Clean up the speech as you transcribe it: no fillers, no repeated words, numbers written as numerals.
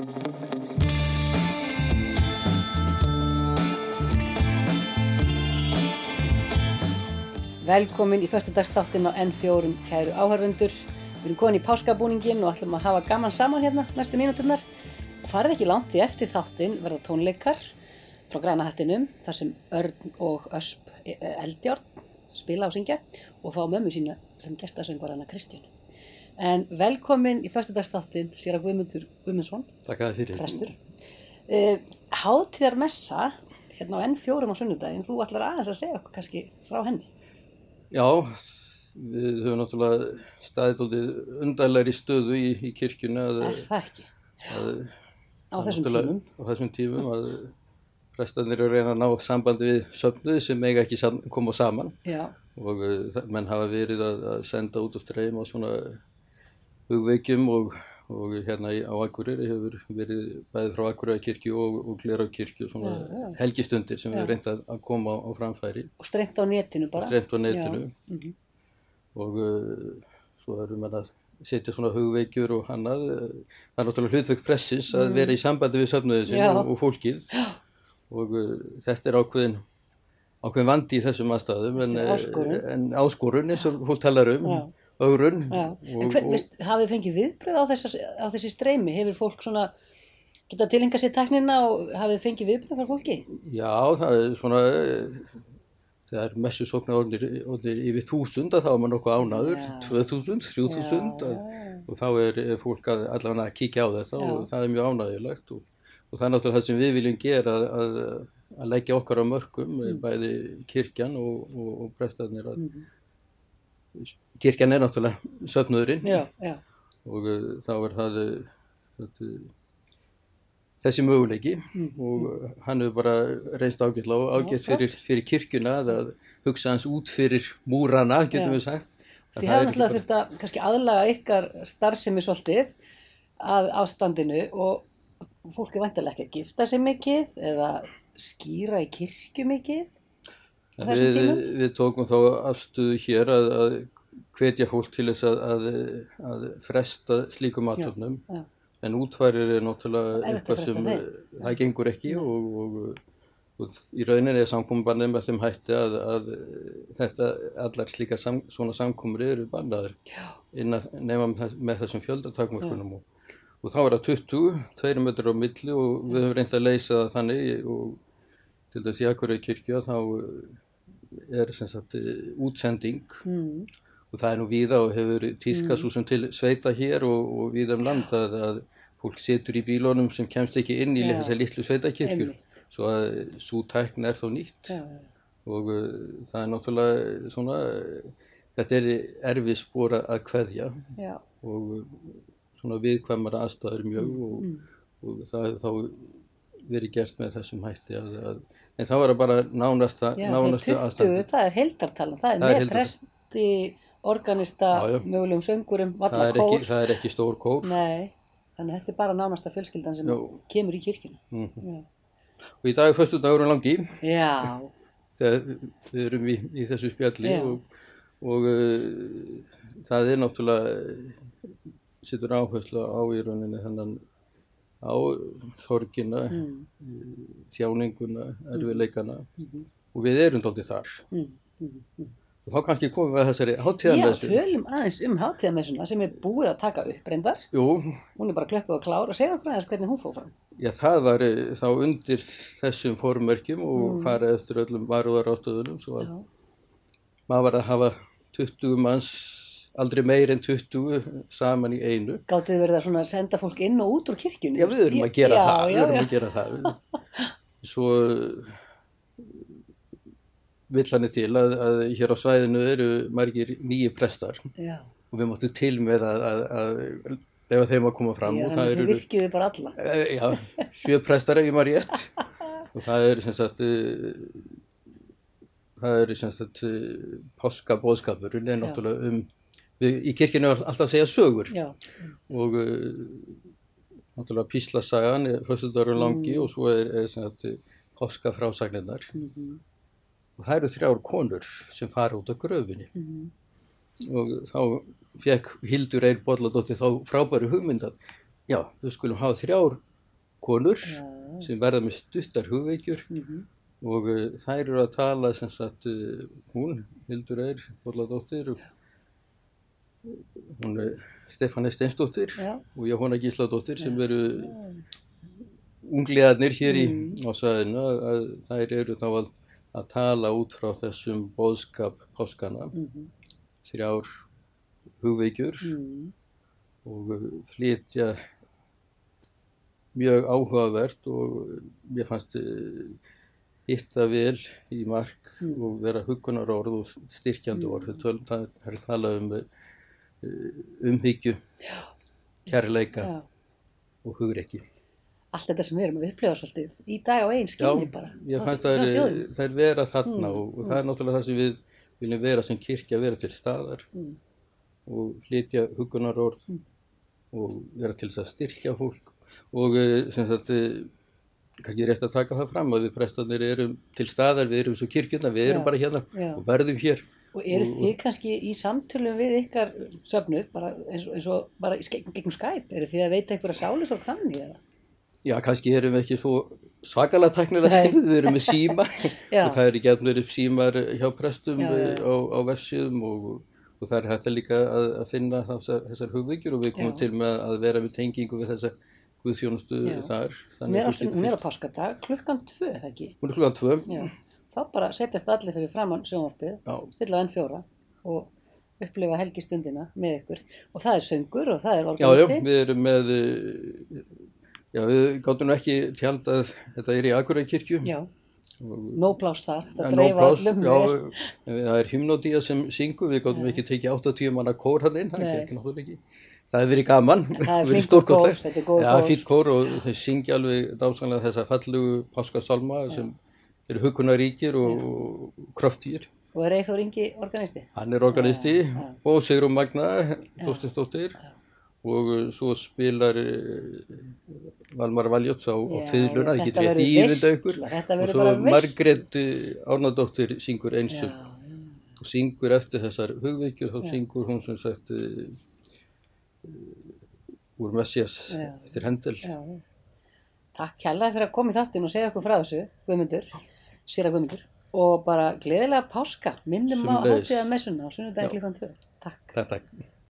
Velkomin í föstudagsþáttinn á N4, kæru áhorfendur. Við erum komin í páskabúninginn og ætlum að hafa gaman saman hérna næstu mínúturnar. Farið ekki langt því eftir þáttinn verða tónleikar frá Græna hattinum, þar sem Örn og Ösp Eldjárn spila og syngja og fá mömmu sína sem gestasöngvarana Kristjánu. En velkomin í föstudagsþáttinn, séra Guðmundur Guðmundsson. Takk að þér fyrir. Prestur. Hátíðarmessa hérna á N4 á sunnudaginn. Þú ætlar aðeins að segja okkur kannski frá henni. Já, við höfum náttúrulega staðið dálítið undarlegri stöðu í kirkjunni. Það ekki? Á þessum tímum? Á þessum tímum að prestarnir eru að reyna að ná sambandi við söfnuði sem eiga ekki koma saman. Já. Og menn hafa verið að senda út á streym á svona hugveikjum og hérna á Akureyri hefur verið bæði frá Akureyrarkirkju og Glerárkirkju svona helgistundir sem við höfum reynt að koma á framfæri. Og streymt á netinu bara? Streymt á netinu. Og svo erum við að setja svona hugveikjur og annað. Það er náttúrulega hlutverk pressins að vera í sambandi við söfnuðinn sinn og fólkið. Og þetta er ákveðin vandi í þessum aðstæðum en áskorun eins og fólk talar ögrun. En hafið þið fengið viðbrögð á þessi streymi? Hefur fólk svona getað tileinkað sér tæknina og hafið þið fengið viðbrögð frá fólki? Já, það er svona, þegar messusóknar orðnir yfir 1000 þá er maður nokkuð ánægður, 2000, 3000 og þá er fólk allavega að kíkja á þetta og það er mjög ánægjulegt og það er náttúrulega það sem við viljum gera að leggja okkar á mörkum, bæði kirkjan og prestarnir Kirkjan er náttúrulega söfnuðurinn og þá er það þessi möguleiki og hann hefur bara reynst ágætt fyrir kirkjuna að hugsa hans út fyrir múrana, getum við sagt. Þið hafa náttúrulega þurft að kannski aðlaga ykkar starfsemi svolítið að ástandinu og fólk er væntanlega ekki að gifta sig mikið eða skíra í kirkju mikið á þessum tímum. Við tókum þá afstöðu hér að hvetja fólk til þess að fresta slíkum athöfnum en útfærir er náttúrulega eitthvað sem það gengur ekki og í rauninni er samkomubannið með þeim hætti að þetta allar slíka svona samkomur eru bannaðar nema með þessum fjöldatakmörkunum og þá er það 2 metrar á milli og við höfum reynt að leysa það þannig og til þess í Akureyrarkirkju þá er sem sagt útsending og það er nú víða og hefur tíðkast svo sem til sveita hér og víða land að fólk situr í bílunum sem kemst ekki inn í þessar litlu sveitakirkjur svo að sú tækni er þá nýtt og það er náttúrulega svona þetta er erfið spor að kveðja og svona viðkvæmara aðstæður mjög og það er þá verið gert með þessum hætti en það var bara nánastu aðstæður. Það er heildartalan, það er með presti, organista, mögulegum söngurum, valla kór. Það er ekki stór kór. Nei, þannig að þetta er bara nánasta fjölskyldan sem kemur í kirkjuna. Og í dag er föstudagurinn langi. Já. Þegar við erum í þessu spjalli og það er náttúrulega setur áherslu á í rauninni þennan á sorgina, þjáninguna, erfiðleikana og við erum dálítið þar. Og þá kannski komum við að þessari hátíðarmessu. Já, tölum aðeins hátíðarmessuna sem er búið að taka upp reyndar. Jú. Hún er bara klöppuð og klár og segðu okkur aðeins hvernig hún fór fram. Já, það var þá undir þessum formerkjum og fara eftir öllum varúðaráttöðunum svo að maður var að hafa 20 manns aldrei meir en 20 saman í einu. Gátuð þið verið að svona senda fólk inn og út úr kirkjunni? Já, við erum að gera það. Svo vill hann til að hér á svæðinu eru margir nýju prestar og við máttum til með að leyfa þeim að koma fram. Já, þannig þið virkiðu bara alla. Já, 7 prestar ef ég maður rétt og það er sem sagt páskaboðskapurinn er náttúrulega í kirkjunni er alltaf að segja sögur og náttúrulega píslasagan er föstudagurinn langi og svo er sem sagt páskafrásagnirnar og það eru 3 konur sem fara út á gröfinni og þá fekk Hildur Eir Bolladóttir þá frábæru hugmynd að já, við skulum hafa 3 konur sem verða með stuttar hugveikjur og þær eru að tala sem sagt hún, Hildur Eir Bolladóttir, hún Stefáni Steinsdóttir og Jóhanna Gísladóttir sem eru ungliðarnir hér á svæðinu að þær eru þá að tala út frá þessum boðskap páskana, 3 hugveikjur og flytja mjög áhugavert og mér fannst hitta vel í mark og vera huggunarorð og styrkjandi orð. Það er talað umhyggju, kærleika og hugrekki. Allt þetta sem við erum að upplifa svolítið í dag á eigin skinni bara. Já, ég fannst að þær vera þarna og það er náttúrulega það sem við viljum vera sem kirkja, vera til staðar og flytja huggunarorð og vera til þess að styrkja fólk og sem sagt kannski rétt að taka það fram að við prestarnir erum til staðar, við erum svo kirkjuna, við erum bara hérna og verðum hér. Og eru þið kannski í samtölum við ykkar söfnuð, bara eins og bara gegnum Skype, eru þið að veita einhverja sálusorg þannig eða? Já, kannski erum við ekki svo svakalega tæknilega segð, við erum með síma og það eru gefnir upp símar hjá prestum á vefsíðum og það er hægt líka að finna þessar hugveikjur og við komum til með að vera með tengingu við þessa guðþjónustu þar. Hún er á páskadag, 2:00, það ekki? Hún er 2:00. Já, þá bara setjast allir fyrir framan sjónvarpið, stilla á N4 og upplifa helgistundina með ykkur og það er söngur og það er organisti. Já, við erum með... Já, við gátum nú ekki tjaldað, þetta er í Akureyrarkirkju. Já, nóg pláss þar, þetta dreifa öllum. Já, það er hymnodía sem syngur, við gátum ekki tekið 80 manna kór hann inn, það er ekki náttúrulega ekki. Það hefur verið gaman, það hefur verið stórkostlegt. Þetta er góð kór. Já, fínn kór og þau syngja alveg dásamlega þessa fallegu páskasálma sem eru huggunaríkir og kröftugir. Og er Eyþór Ingi organisti? Hann er organisti og Sigrún Magna, Þorsteinsdóttir. Og svo spilar Valmar Valjóts á fiðluna, það getur rétt ímynda ykkur og svo Margrét Árnadóttir syngur einsum og syngur eftir þessar hugveikjur, þá syngur hún sem sagt úr Messias eftir Hendel. Takk kærlega fyrir að koma í þáttinn og segja okkur frá þessu, Guðmundur, séra Guðmundur og bara gleðilega páska, minnum á hátíðarmessuna á sunnudaginn 2:00. Takk. Takk.